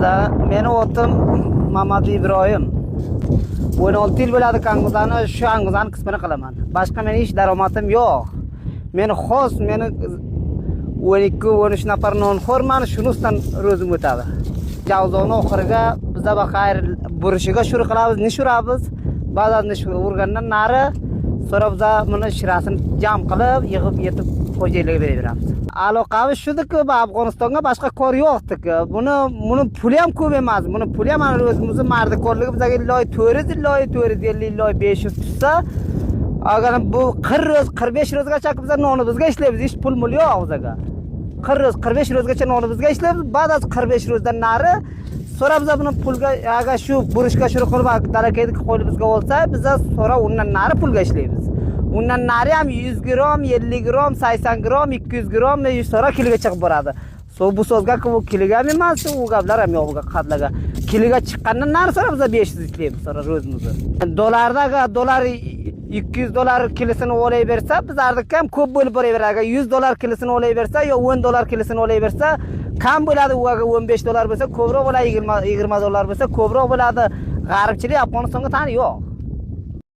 Biza meni otim Mamad Ibrohim. 16 yil bo'ladi Anguzani, shu Anguzani qismini qilaman. Boshqa meni hech daromadim yo'q. Meni xos, meni 12-13 nafar nonxo'rman, shunisidan ro'zim o'tadi. Javzoni oxiriga biza baxayr burishiga shuru qilamiz, nish uramiz. Ba'zan nish urgandan nari so'ra biza buni shirasini jam qilib, yig'ib yetib xo'jalikka beraveramiz. Aloqamiz shudiki, Afg'onistonga boshqa kor yo'qdiki. Buni puli ham ko'p emas. Buni puli ham o'zimizning mardikorligi bizga iloy 400 iloy 500 tushsa, agar bu 40 ro'z, 45 ro'zgacha biz nonimizga ishlaymiz, hech pul yo'q bizga. 40 ro'z, 45 ro'zgacha nonimizga ishlaymiz, ba'd 45 ro'zdan nari so'ra biz buni pulga, agar shu burishga shuru qilib darakayga qo'yib bizga olsa, biz so'ra undan nari pulga ishlaymiz. Undan nari ham 100 gram, 50 gram, 80 gram, 200 gram so'ra kiloga chiqib boradi. Bu so'zga bu kiloga ham emas, u gaplar ham yo'q buga qadlaga. Kiloga chiqqandan nari so'ra biz 500 ishlaymiz so'ra ro'zimizni. Dollardaga dollar 200 dollar kilosini olayversa, bizlarga ham ko'p bo'lib boraveradi. Agar 100 dollar kilosini olayversa yo 10 dollar kilosini olayversa, kam bo'ladi. U agar 15 dollar bo'lsa, ko'proq bo'ladi, 20 dollar bo'lsa, ko'proq bo'ladi. G'arbchilik Afg'onistonga tani yo'q.